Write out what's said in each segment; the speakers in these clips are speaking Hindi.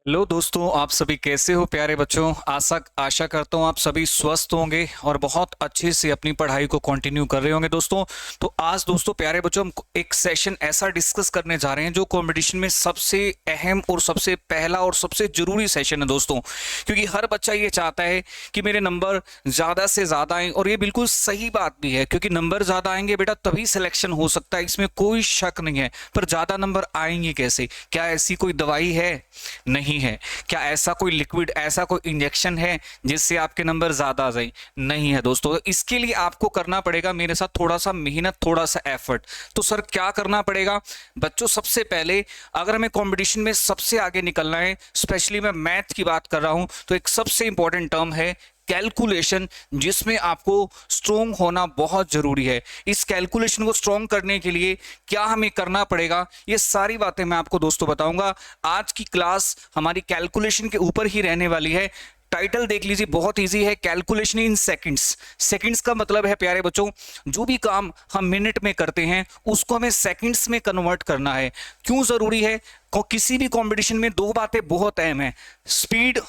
हेलो दोस्तों, आप सभी कैसे हो प्यारे बच्चों। आशा करता हूँ आप सभी स्वस्थ होंगे और बहुत अच्छे से अपनी पढ़ाई को कंटिन्यू कर रहे होंगे दोस्तों। तो आज दोस्तों प्यारे बच्चों हम एक सेशन ऐसा डिस्कस करने जा रहे हैं जो कंपटीशन में सबसे अहम और सबसे पहला और सबसे जरूरी सेशन है दोस्तों, क्योंकि हर बच्चा ये चाहता है कि मेरे नंबर ज़्यादा से ज़्यादा आएँ। और ये बिल्कुल सही बात भी है, क्योंकि नंबर ज़्यादा आएंगे बेटा तभी सिलेक्शन हो सकता है, इसमें कोई शक नहीं है। पर ज़्यादा नंबर आएंगे कैसे? क्या ऐसी कोई दवाई है? नहीं है। क्या ऐसा कोई लिक्विड, ऐसा कोई इंजेक्शन है जिससे आपके नंबर ज्यादा आ जाए? नहीं है दोस्तों। इसके लिए आपको करना पड़ेगा मेरे साथ थोड़ा सा मेहनत, थोड़ा सा एफर्ट। तो सर क्या करना पड़ेगा बच्चों? सबसे पहले अगर हमें कंपटीशन में सबसे आगे निकलना है, स्पेशली मैं मैथ की बात कर रहा हूं, तो एक सबसे इंपॉर्टेंट टर्म है कैलकुलेशन, जिसमें आपको स्ट्रोंग होना बहुत जरूरी है। इस कैलकुलेशन को स्ट्रोंग करने के लिए क्या हमें करना पड़ेगा, ये सारी बातें मैं आपको दोस्तों बताऊंगा। आज की क्लास हमारी कैलकुलेशन के ऊपर ही रहने वाली है। टाइटल देख लीजिए, बहुत इजी है, कैलकुलेशन इन सेकंड्स। सेकंड्स का मतलब है प्यारे बच्चों, जो भी काम हम मिनट में करते हैं उसको हमें सेकंड्स में कन्वर्ट करना है। क्यों जरूरी है? किसी भी कंपटीशन में दो बातें बहुत अहम है, स्पीड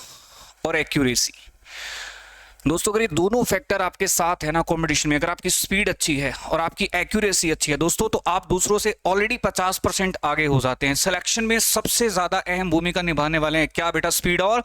और एक्यूरेसी। दोस्तों अगर ये दोनों फैक्टर आपके साथ है ना कंपटीशन में, अगर आपकी स्पीड अच्छी है और आपकी एक्यूरेसी अच्छी है दोस्तों, तो आप दूसरों से ऑलरेडी 50% आगे हो जाते हैं। सिलेक्शन में सबसे ज्यादा अहम भूमिका निभाने वाले हैं क्या बेटा? स्पीड और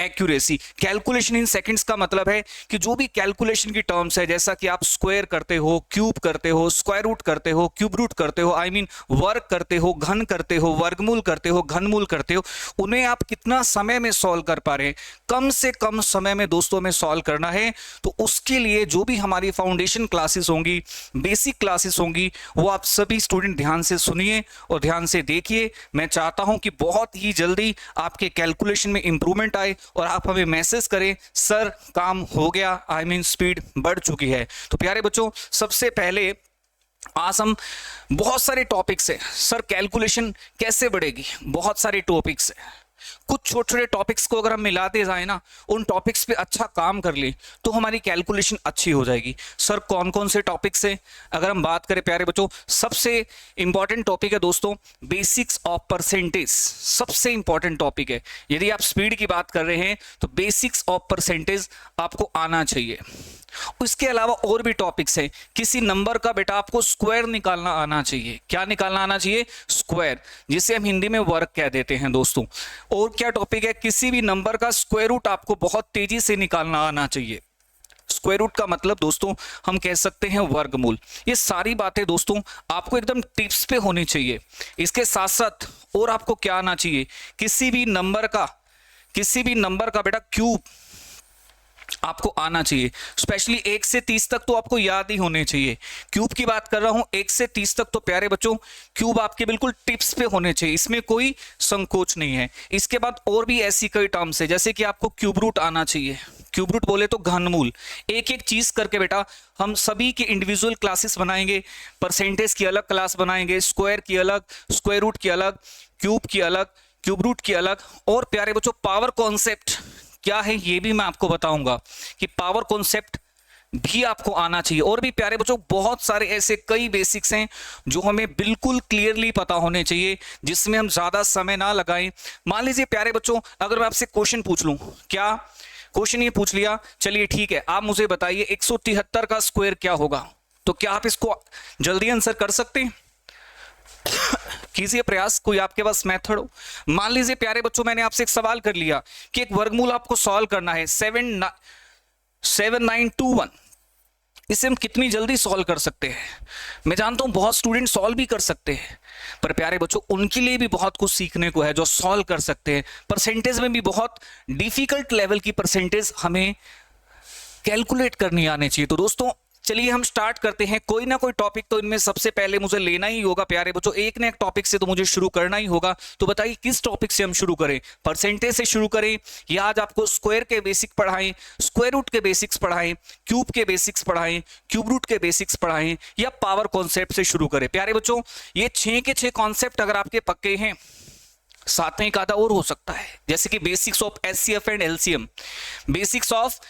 एक्यूरेसी। कैलकुलेशन इन सेकंड्स का मतलब है कि जो भी कैलकुलेशन की टर्म्स है, जैसा कि आप स्क्वायर करते हो, क्यूब करते हो, स्क्वायर रूट करते हो, क्यूब रूट करते हो, आई मीन वर्ग करते हो, घन करते हो, वर्गमूल करते हो, घनमूल करते हो, उन्हें आप कितना समय में सॉल्व कर पा रहे हैं? कम से कम समय में दोस्तों में सॉल्व करना है। तो उसके लिए जो भी हमारी फाउंडेशन क्लासेस होंगी, बेसिक क्लासेस होंगी, वो आप सभी स्टूडेंट ध्यान से सुनिए और ध्यान से देखिए। मैं चाहता हूं कि बहुत ही जल्दी आपके कैलकुलेशन में इंप्रूवमेंट आए और आप हमें मैसेज करें, सर काम हो गया, आई मीन स्पीड बढ़ चुकी है। तो प्यारे बच्चों सबसे पहले आज हम बहुत सारे टॉपिक्स है, सर कैलकुलेशन कैसे बढ़ेगी, बहुत सारे टॉपिक्स है। कुछ छोटे छोटे टॉपिक्स को अगर हम मिलाते जाए ना, उन टॉपिक्स पे अच्छा काम कर ले, तो हमारी कैलकुलेशन अच्छी हो जाएगी। सर कौन कौन से टॉपिक्स है? अगर हम बात करें प्यारे बच्चों, सबसे इंपॉर्टेंट टॉपिक है दोस्तों बेसिक्स ऑफ परसेंटेज। सबसे इंपॉर्टेंट टॉपिक है। यदि आप स्पीड की बात कर रहे हैं तो बेसिक्स ऑफ परसेंटेज आपको आना चाहिए। उसके अलावा और भी टॉपिक्स हैं। किसी नंबर का बेटा आपको स्क्वायर निकालना आना चाहिए। क्या निकालना आना चाहिए? स्क्वायर, जिसे हम हिंदी में वर्ग कह देते हैं दोस्तों। और क्या टॉपिक है? किसी भी नंबर का स्क्वायर रूट आपको बहुत तेजी से निकालना आना चाहिए। स्क्वायर रूट का मतलब दोस्तों हम कह सकते हैं वर्गमूल। ये सारी बातें दोस्तों आपको एकदम टिप्स पे होनी चाहिए। इसके साथ साथ और आपको क्या आना चाहिए? किसी भी नंबर का बेटा क्यूब आपको आना चाहिए। स्पेशली 1 से 30 तक तो आपको याद ही होने चाहिए। क्यूब की बात कर रहा हूं, 1 से 30 तक तो प्यारे बच्चों क्यूब आपके बिल्कुल टिप्स पे होने चाहिए, इसमें कोई संकोच नहीं है। इसके बाद और भी ऐसी कई टर्म्स है, जैसे कि आपको क्यूब रूट आना चाहिए। क्यूब रूट बोले तो घनमूल। एक एक चीज करके बेटा हम सभी की इंडिविजुअल क्लासेस बनाएंगे। परसेंटेज की अलग क्लास बनाएंगे, स्क्वायर की अलग, स्क्वायर रूट की अलग, क्यूब की अलग, क्यूब रूट की अलग। और प्यारे बच्चों पावर कॉन्सेप्ट क्या है ये भी मैं आपको बताऊंगा कि पावर कॉन्सेप्ट भी आपको आना चाहिए। और भी प्यारे बच्चों बहुत सारे ऐसे कई बेसिक्स हैं जो हमें बिल्कुल क्लियरली पता होने चाहिए, जिसमें हम ज्यादा समय ना लगाएं। मान लीजिए प्यारे बच्चों अगर मैं आपसे क्वेश्चन पूछ लूं, क्या क्वेश्चन ये पूछ लिया, चलिए ठीक है, आप मुझे बताइए 173 का स्क्वायर क्या होगा? तो क्या आप इसको जल्दी आंसर कर सकते हैं? कीजिए प्रयास, कोई आपके पास मेथड हो। मान लीजिए प्यारे बच्चों मैंने आपसे एक सवाल कर लिया कि एक वर्गमूल आपको सॉल्व करना है 7921। इसे हम कितनी जल्दी सॉल्व कर सकते हैं? मैं जानता हूं बहुत स्टूडेंट सॉल्व भी कर सकते हैं, पर प्यारे बच्चों उनके लिए भी बहुत कुछ सीखने को है जो सॉल्व कर सकते हैं। परसेंटेज में भी बहुत डिफिकल्ट लेवल की परसेंटेज हमें कैलकुलेट करनी आनी चाहिए। तो दोस्तों चलिए हम स्टार्ट करते हैं। कोई ना कोई टॉपिक तो इनमें सबसे पहले मुझे लेना ही होगा प्यारे बच्चों, एक ना एक टॉपिक से तो मुझे शुरू करना ही होगा। तो बताइए किस टॉपिक से हम शुरू करें? परसेंटेज से शुरू करें, या आज आपको स्क्वायर के बेसिक पढ़ाएं, स्क्वायर रूट के बेसिक्स पढ़ाएं, क्यूब के बेसिक्स पढ़ाएं, क्यूब रूट के बेसिक्स पढ़ाएं, या पावर कॉन्सेप्ट से शुरू करें? प्यारे बच्चों ये 6 के 6 कॉन्सेप्ट अगर आपके पक्के हैं, साथ में एक आधा और हो सकता है, जैसे कि basics of HCF and LCM, basics of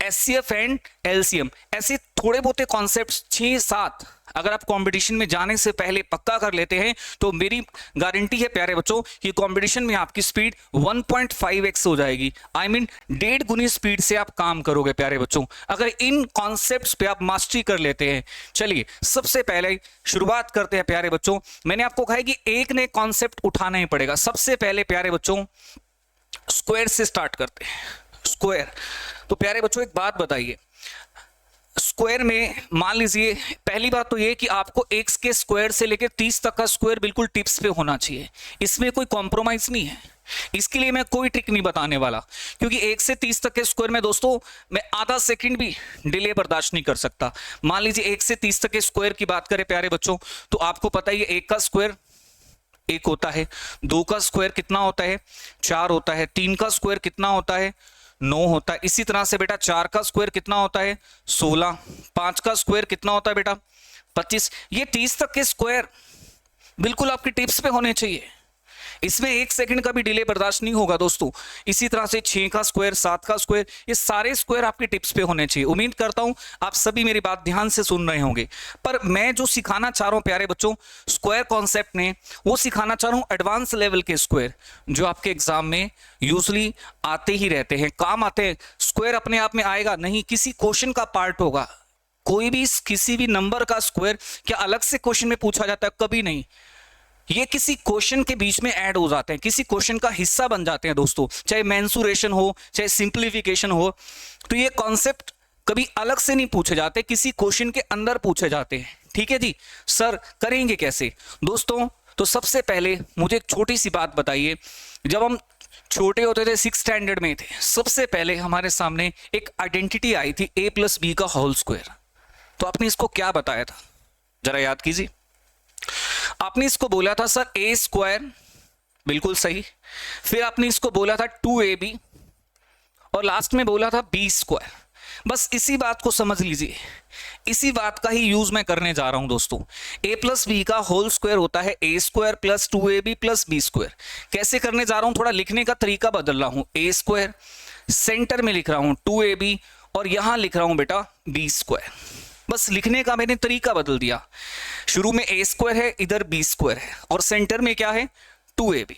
HCF and LCM, ऐसे थोड़े बहुत कॉन्सेप्ट्स 6-7 अगर आप कंपटीशन में जाने से पहले पक्का कर लेते हैं तो मेरी गारंटी है प्यारे बच्चों कि कंपटीशन में आपकी स्पीड 1.5x हो जाएगी। आई मीन 1.5 गुनी स्पीड से आप काम करोगे प्यारे बच्चों, अगर इन कॉन्सेप्ट्स पे आप मास्टरी कर लेते हैं। चलिए सबसे पहले शुरुआत करते हैं प्यारे बच्चों। मैंने आपको कहा है कि एक ने कॉन्सेप्ट उठाना ही पड़ेगा। सबसे पहले प्यारे बच्चों स्क्वायर से स्टार्ट करते हैं। स्क्वायर, तो प्यारे बच्चों एक बात बताइए, स्क्वायर में मान लीजिए पहली बात तो ये कि आपको x के स्क्वायर से लेकर 30 तक का स्क्वायर बिल्कुल टिप्स पे होना चाहिए, इसमें कोई कॉम्प्रोमाइज नहीं है। इसके लिए मैं कोई ट्रिक नहीं बताने वाला, क्योंकि 1 से 30 तक के स्क्वायर में दोस्तों मैं आधा सेकंड भी डिले बर्दाश्त नहीं कर सकता। मान लीजिए 1 से 30 तक के स्क्वायर की बात करें प्यारे बच्चों, तो आपको पता ही है 1 का स्क्वायर 1 होता है, 2 का स्क्वायर कितना होता है 4 होता है, 3 का स्क्वायर कितना होता है 9 होता है। इसी तरह से बेटा 4 का स्क्वायर कितना होता है 16, 5 का स्क्वायर कितना होता है बेटा 25। ये 30 तक के स्क्वायर बिल्कुल आपके टिप्स पे होने चाहिए, इसमें 1 सेकंड का भी डिले बर्दाश्त नहीं होगा दोस्तों। इसी तरह से 6 का स्क्वायर, 7 का स्क्वायर, ये सारे स्क्वायर आपके टिप्स पे होने चाहिए। उम्मीद करता हूं आप सभी मेरी बात ध्यान से सुन रहे होंगे। पर मैं जो सिखाना चाह रहा हूं प्यारे बच्चों स्क्वायर कॉन्सेप्ट में, वो सिखाना चाह रहा हूं एडवांस लेवल के स्क्वायर जो आपके एग्जाम में यूजली आते ही रहते हैं, काम आते हैं। स्क्वायर अपने आप में आएगा नहीं, किसी क्वेश्चन का पार्ट होगा। कोई भी किसी भी नंबर का स्क्वायर क्या अलग से क्वेश्चन में पूछा जाता है? कभी नहीं। ये किसी क्वेश्चन के बीच में ऐड हो जाते हैं, किसी क्वेश्चन का हिस्सा बन जाते हैं दोस्तों, चाहे मेंसुरेशन हो चाहे सिंप्लीफिकेशन हो। तो ये कॉन्सेप्ट कभी अलग से नहीं पूछे जाते, किसी क्वेश्चन के अंदर पूछे जाते हैं। ठीक है जी सर, करेंगे कैसे दोस्तों? तो सबसे पहले मुझे एक छोटी सी बात बताइए, जब हम छोटे होते थे 6th स्टैंडर्ड में थे, सबसे पहले हमारे सामने एक आइडेंटिटी आई थी a+b का होल स्क्वायर। तो आपने इसको क्या बताया था, जरा याद कीजिए। आपने इसको बोला था सर a स्क्वायर, बिल्कुल सही। फिर आपने इसको बोला था 2ab और लास्ट में बोला था b स्क्वायर। बस इसी बात को समझ लीजिए, इसी बात का ही यूज मैं करने जा रहा हूं दोस्तों। a+b का होल स्क्वायर होता है a square plus 2ab plus b square. कैसे करने जा रहा हूं, थोड़ा लिखने का तरीका बदल रहा हूं। a स्क्वायर सेंटर में लिख रहा हूं 2ab और यहां लिख रहा हूं बेटा b स्क्वायर। बस लिखने का मैंने तरीका बदल दिया। शुरू में a स्क्वायर है, इधर b स्क्वायर है और सेंटर में क्या है 2ab।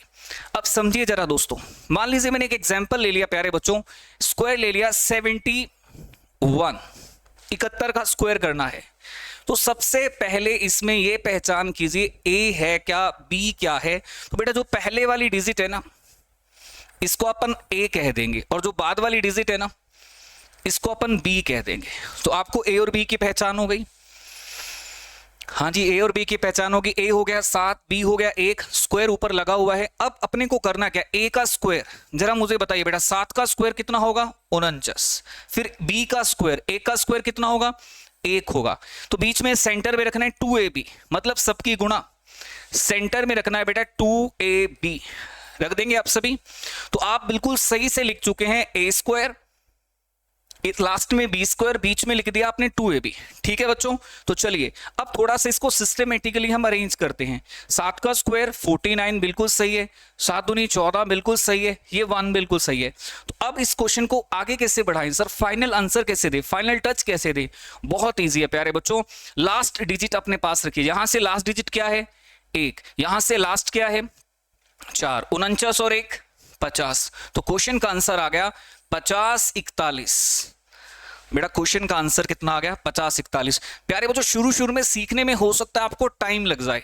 अब समझिए जरा दोस्तों, मान लीजिए मैंने एक एग्जांपल ले लिया प्यारे बच्चों, स्क्वायर ले लिया 71, 71 का स्क्वायर करना है। तो सबसे पहले इसमें यह पहचान कीजिए a है क्या b क्या है। तो बेटा जो पहले वाली डिजिट है ना, इसको अपन a कह देंगे और जो बाद वाली डिजिट है ना, इसको अपन b कह देंगे। तो आपको a और b की पहचान हो गई। हाँ जी, a और b की पहचान होगी। a हो गया 7, b हो गया 1, स्क्वायर ऊपर लगा हुआ है। अब अपने को करना क्या, a का स्क्वायर जरा मुझे बताइए बेटा, 7 का स्क्वायर कितना होगा 49। फिर b का स्क्वायर, 1 का स्क्वायर कितना होगा 1 होगा। तो बीच में सेंटर में रखना है 2ab, मतलब सबकी गुणा सेंटर में रखना है बेटा 2ab। रख देंगे आप सभी। तो आप बिल्कुल सही से लिख चुके हैं a स्क्वायर, लास्ट में b स्क्वायर, बीच में लिख दिया आपने 2ab। ठीक है बच्चों, तो चलिए अब थोड़ा सा इसको सिस्टमेटिकली हम अरेंज करते हैं। 7 का स्क्वायर 49 बिल्कुल सही है, 7 दूनी 14 बिल्कुल सही है, ये 1 बिल्कुल सही है। तो अब इस क्वेश्चन को आगे कैसे बढ़ाएं सर, फाइनल आंसर कैसे दे, फाइनल टच कैसे दे? बहुत ईजी है प्यारे बच्चों। लास्ट डिजिट अपने पास रखिए। यहां से लास्ट डिजिट क्या है 1, यहां से लास्ट क्या है 4, 49 और 1 50। तो क्वेश्चन का आंसर आ गया 50 41। बेटा क्वेश्चन का आंसर कितना आ गया 50 41। प्यारे बच्चों शुरू में सीखने में हो सकता है आपको टाइम लग जाए,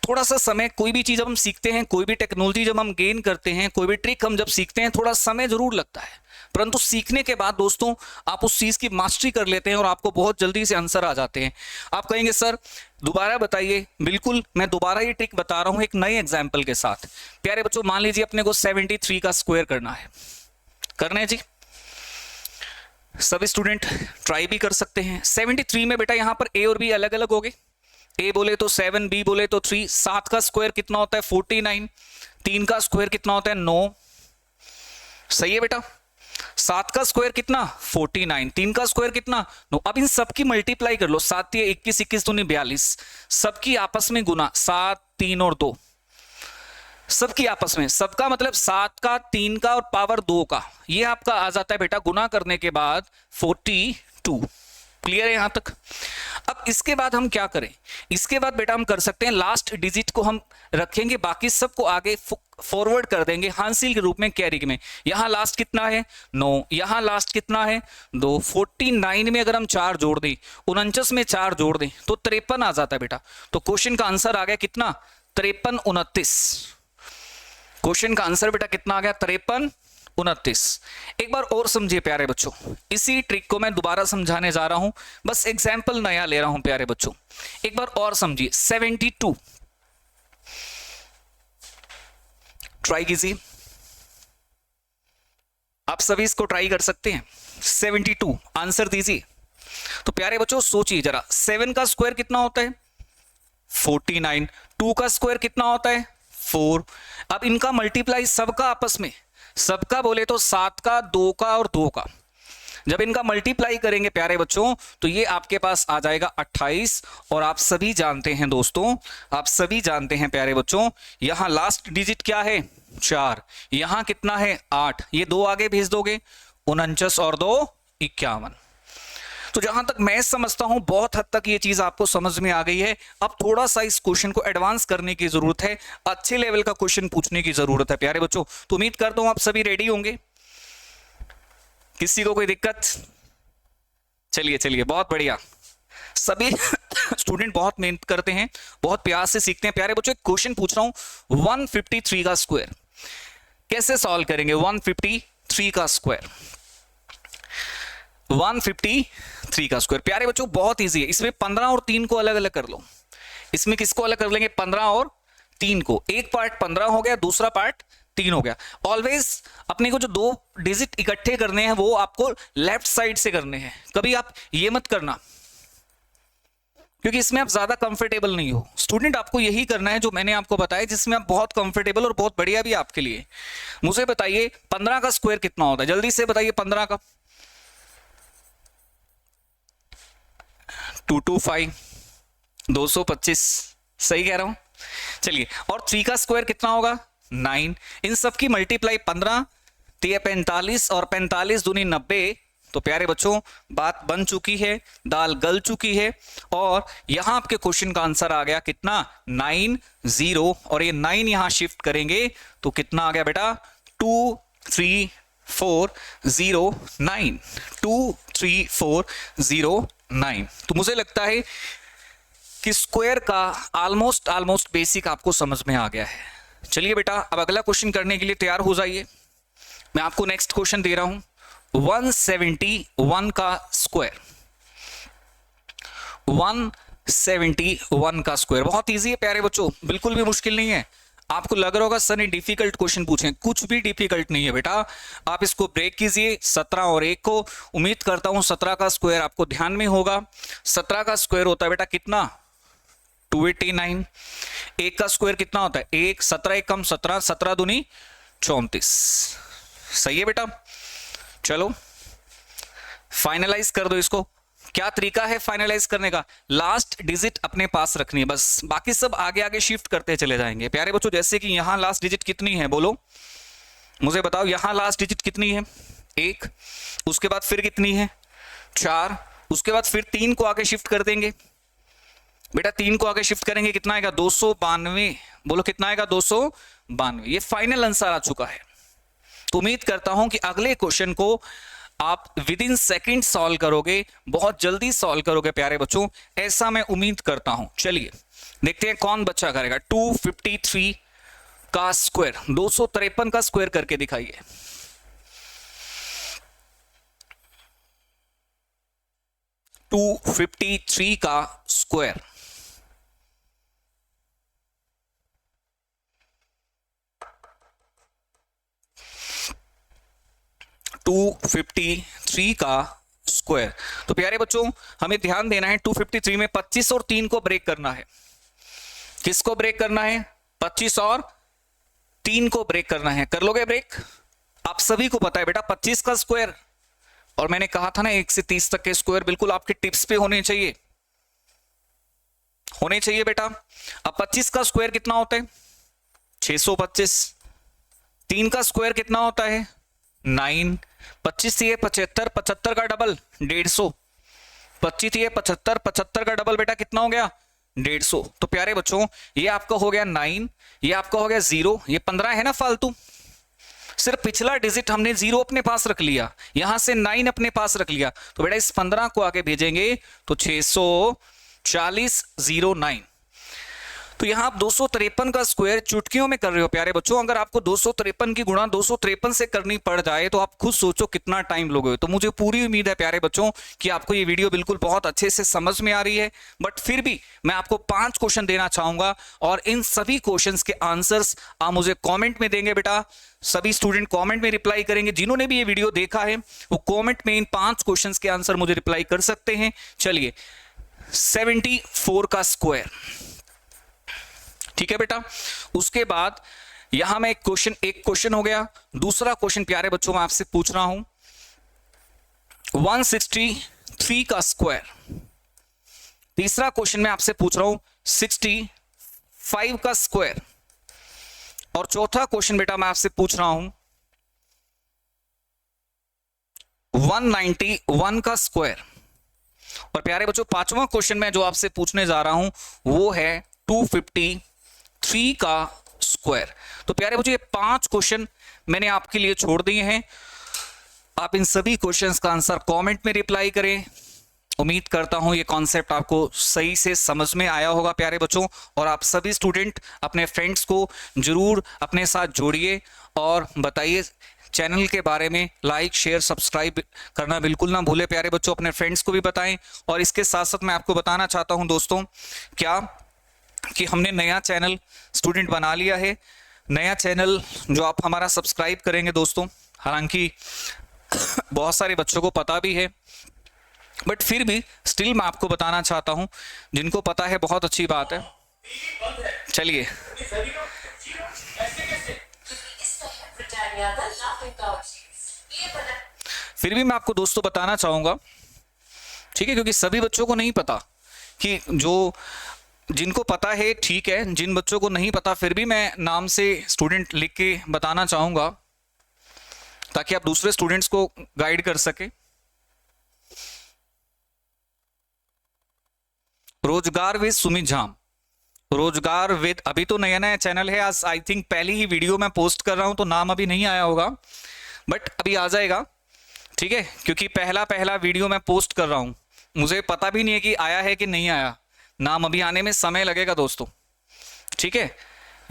थोड़ा सा समय। कोई भी चीज जब हम सीखते हैं, कोई भी टेक्नोलॉजी जब हम गेन करते हैं, कोई भी ट्रिक हम जब सीखते हैं, थोड़ा समय जरूर लगता है, परंतु सीखने के बाद दोस्तों आप उस चीज की मास्टरी कर लेते हैं और आपको बहुत जल्दी से आंसर आ जाते हैं। आप कहेंगे सर दोबारा बताइए। बिल्कुल, मैं दोबारा ये ट्रिक बता रहा हूं एक नए एग्जाम्पल के साथ। प्यारे बच्चों मान लीजिए अपने को 73 का स्क्वायर करना है, करना है जी। सब स्टूडेंट ट्राई भी कर सकते हैं। 73 में बेटा यहां पर a और b अलग अलग हो गए। a बोले तो 7, b बोले तो 3। 7 का स्क्वायर कितना होता है 49, 3 का स्क्वायर कितना होता है 9। सही है बेटा, 7 का स्क्वायर कितना 49, 3 का स्क्वायर कितना 9। अब इन सबकी मल्टीप्लाई कर लो, 7 ये 21, 21 दूनी 42, सबकी आपस में गुना 7, 3 और 2, सबकी आपस में, सबका मतलब 7 का 3 का और पावर 2 का, ये आपका आ जाता है बेटा गुना करने के बाद 42। क्लियर है यहां तक? अब इसके बाद हम क्या करें? इसके बाद बेटा हम कर सकते हैं लास्ट डिजिट को हम रखेंगे, बाकी सबको आगे फॉरवर्ड कर देंगे हासिल के रूप में, कैरी में। यहां लास्ट कितना है 9, यहां लास्ट कितना है 2। 49 में अगर हम 4 जोड़ दें, 49 में 4 जोड़ दें तो 53 आ जाता है बेटा। तो क्वेश्चन का आंसर आ गया कितना 53 29। क्वेश्चन का आंसर बेटा कितना आ गया 53 29। एक बार और समझिए प्यारे बच्चों, इसी ट्रिक को मैं दोबारा समझाने जा रहा हूं, बस एग्जाम्पल नया ले रहा हूं प्यारे बच्चों। एक बार और समझिए 72 ट्राई कीजिए, आप सभी इसको ट्राई कर सकते हैं। 72 आंसर दीजिए। तो प्यारे बच्चों सोचिए जरा, 7 का स्क्वायर कितना होता है 49, 2 का स्क्वायर कितना होता है 4। अब इनका मल्टीप्लाई सबका आपस में, सबका बोले तो 7 का 2 का और 2 का, जब इनका मल्टीप्लाई करेंगे प्यारे बच्चों तो ये आपके पास आ जाएगा 28। और आप सभी जानते हैं दोस्तों, आप सभी जानते हैं प्यारे बच्चों, यहां लास्ट डिजिट क्या है 4, यहां कितना है 8, ये 2 आगे भेज दोगे 49 और 2 51। तो जहां तक मैं समझता हूं बहुत हद तक ये चीज आपको समझ में आ गई है। अब थोड़ा सा इस क्वेश्चन को एडवांस करने की जरूरत है, अच्छे लेवल का क्वेश्चन पूछने की जरूरत है प्यारे बच्चों। तो उम्मीद करता हूं आप सभी रेडी होंगे, किसी को कोई दिक्कत? चलिए चलिए बहुत बढ़िया, सभी स्टूडेंट बहुत मेहनत करते हैं, बहुत प्यार से सीखते हैं। प्यारे बच्चों एक क्वेश्चन पूछ रहा हूं, 153 का स्क्वायर कैसे सॉल्व करेंगे? 153 का स्क्वायर, 153 का स्क्वायर प्यारे बच्चों बहुत इजी है। इसमें 15 और 3 को अलग अलग कर लो। इसमें किसको अलग कर लेंगे 15 और 3 को, एक पार्ट 15 हो गया, दूसरा पार्ट 3 हो गया। ऑलवेज अपने को जो 2 डिजिट इकट्ठे करने हैं वो आपको लेफ्ट साइड से करने हैं, कभी आप ये मत करना क्योंकि इसमें आप ज्यादा कंफर्टेबल नहीं हो। स्टूडेंट आपको यही करना है जो मैंने आपको बताया, जिसमें आप बहुत कंफर्टेबल और बहुत बढ़िया भी आपके लिए। मुझे बताइए 15 का स्क्वायर कितना होता है, जल्दी से बताइए 15 का 225 225, सही कह रहा हूं? चलिए, और 3 का स्क्वायर कितना होगा 9। इन सब की मल्टीप्लाई 15 3 45 और 45 दूनी 90। तो प्यारे बच्चों बात बन चुकी है, दाल गल चुकी है, और यहां आपके क्वेश्चन का आंसर आ गया कितना 90। और ये 9 यहां शिफ्ट करेंगे तो कितना आ गया बेटा 23409, 23409। तो मुझे लगता है कि स्क्वायर का ऑलमोस्ट बेसिक आपको समझ में आ गया है। चलिए बेटा अब अगला क्वेश्चन करने के लिए तैयार हो जाइए। मैं आपको नेक्स्ट क्वेश्चन दे रहा हूं, 171 का स्क्वायर, 171 का स्क्वायर बहुत इजी है प्यारे बच्चों, बिल्कुल भी मुश्किल नहीं है। आपको लग रहा होगा सर ने डिफिकल्ट क्वेश्चन पूछे, कुछ भी डिफिकल्ट नहीं है बेटा। आप इसको ब्रेक कीजिए 17 और 1 को। उम्मीद करता हूं 17 का स्क्वायर आपको ध्यान में होगा। 17 का स्क्वायर होता है बेटा कितना 289। 1 का स्क्वायर कितना होता है 1, 17 1 कम 17, 17 दूनी 34। सही है बेटा, चलो फाइनलाइज कर दो इसको। क्या तरीका है फाइनलाइज करने का? लास्ट डिजिट अपने पास रखनी है बस, बाकी सब आगे आगे शिफ्ट करते चले जाएंगे प्यारे बच्चों। जैसे कि यहां लास्ट डिजिट कितनी है बोलो, मुझे बताओ। यहां लास्ट डिजिट कितनी है 1, उसके बाद फिर कितनी है 4, उसके बाद फिर 3 को आगे शिफ्ट कर देंगे बेटा। 3 को आगे शिफ्ट करेंगे कितना आएगा 292। बोलो कितना आएगा 292। ये फाइनल आंसर आ चुका है। तो उम्मीद करता हूं कि अगले क्वेश्चन को आप विद इन सेकेंड सॉल्व करोगे, बहुत जल्दी सॉल्व करोगे प्यारे बच्चों, ऐसा मैं उम्मीद करता हूं। चलिए देखते हैं कौन बच्चा करेगा 253 का स्क्वायर। 253 का स्क्वायर करके दिखाइए। टू 253 का स्क्वायर, टू 253 का स्क्वायर। तो प्यारे बच्चों हमें ध्यान देना है 253 में 25 और 3 को ब्रेक करना है। किसको ब्रेक करना है 25 और 3 को ब्रेक करना है। कर लोगे ब्रेक? आप सभी को पता है बेटा 25 का स्क्वायर, और मैंने कहा था ना 1 से 30 तक के स्क्वायर बिल्कुल आपके टिप्स पे होने चाहिए, होने चाहिए बेटा। अब 25 का स्क्वायर कितना होता है 625। 3 का स्क्वायर कितना होता है 9। 25 से 75, 75 का डबल 150, 25 थी 75, 75 का डबल बेटा कितना हो गया 150। तो प्यारे बच्चों ये आपका हो गया 9, ये आपका हो गया 0, ये 15 है ना फालतू, सिर्फ पिछला डिजिट हमने 0 अपने पास रख लिया, यहां से 9 अपने पास रख लिया, तो बेटा इस 15 को आगे भेजेंगे तो 64009। तो यहां आप 253 का स्क्वायर चुटकियों में कर रहे हो प्यारे बच्चों। अगर आपको 253 की गुणा 253 से करनी पड़ जाए तो आप खुद सोचो कितना टाइम लोगे। तो मुझे पूरी उम्मीद है प्यारे बच्चों कि आपको ये वीडियो बिल्कुल बहुत अच्छे से समझ में आ रही है, बट फिर भी मैं आपको 5 क्वेश्चन देना चाहूंगा और इन सभी क्वेश्चंस के आंसर्स आप मुझे कॉमेंट में देंगे बेटा। सभी स्टूडेंट कॉमेंट में रिप्लाई करेंगे, जिन्होंने भी ये वीडियो देखा है वो कॉमेंट में इन 5 क्वेश्चन के आंसर मुझे रिप्लाई कर सकते हैं। चलिए 74 का स्क्वायर, ठीक है बेटा। उसके बाद यहां मैं एक क्वेश्चन हो गया। दूसरा क्वेश्चन प्यारे बच्चों मैं आपसे पूछ रहा हूं 163 का स्क्वायर। तीसरा क्वेश्चन मैं आपसे पूछ रहा हूं 65 का स्क्वायर। और चौथा क्वेश्चन बेटा मैं आपसे पूछ रहा हूं 191 का स्क्वायर। और प्यारे बच्चों पांचवा क्वेश्चन मैं जो आपसे पूछने जा रहा हूं वो है 253 का स्क्वायर। तो प्यारे बच्चों ये 5 क्वेश्चन मैंने आपके लिए छोड़ दिए हैं। आप इन सभी क्वेश्चंस का आंसर कमेंट में रिप्लाई करें। उम्मीद करता हूं ये कॉन्सेप्ट आपको सही से समझ में आया होगा प्यारे बच्चों। और आप सभी स्टूडेंट अपने फ्रेंड्स को जरूर अपने साथ जोड़िए और बताइए चैनल के बारे में। लाइक शेयर सब्सक्राइब करना बिल्कुल ना भूले प्यारे बच्चों, अपने फ्रेंड्स को भी बताएं। और इसके साथ साथ मैं आपको बताना चाहता हूं दोस्तों क्या कि हमने नया चैनल स्टूडेंट बना लिया है। नया चैनल जो आप हमारा सब्सक्राइब करेंगे दोस्तों, हालांकि बहुत सारे बच्चों को पता भी है बट फिर भी स्टिल मैं आपको बताना चाहता हूं, जिनको पता है बहुत अच्छी बात है। चलिए फिर भी मैं आपको दोस्तों बताना चाहूंगा, ठीक है, क्योंकि सभी बच्चों को नहीं पता। कि जो जिनको पता है ठीक है, जिन बच्चों को नहीं पता फिर भी मैं नाम से स्टूडेंट लिख के बताना चाहूंगा ताकि आप दूसरे स्टूडेंट्स को गाइड कर सके। रोजगार विद सुमित झाम, रोजगार विद, अभी तो नया नया चैनल है, आज आई थिंक पहली ही वीडियो मैं पोस्ट कर रहा हूं तो नाम अभी नहीं आया होगा बट अभी आ जाएगा, ठीक है, क्योंकि पहला वीडियो मैं पोस्ट कर रहा हूं। मुझे पता भी नहीं है कि आया है कि नहीं आया, नाम अभी आने में समय लगेगा दोस्तों, ठीक है।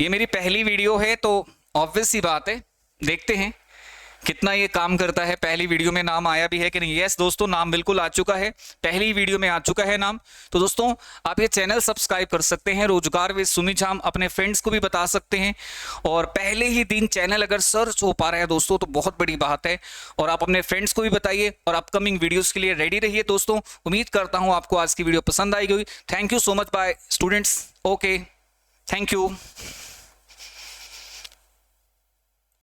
ये मेरी पहली वीडियो है तो ऑब्वियस सी बात है, देखते हैं कितना ये काम करता है। पहली वीडियो में नाम आया भी है कि नहीं। यस दोस्तों नाम बिल्कुल आ चुका है, पहली वीडियो में आ चुका है नाम। तो दोस्तों आप ये चैनल सब्सक्राइब कर सकते हैं, रोजगार विद सुमित झाम, अपने फ्रेंड्स को भी बता सकते हैं। और पहले ही दिन चैनल अगर सर्च हो पा रहा है दोस्तों तो बहुत बड़ी बात है। और आप अपने फ्रेंड्स को भी बताइए और अपकमिंग वीडियोज के लिए रेडी रहिए दोस्तों। उम्मीद करता हूँ आपको आज की वीडियो पसंद आई गई। Thank you so much bye students. Okay, thank you.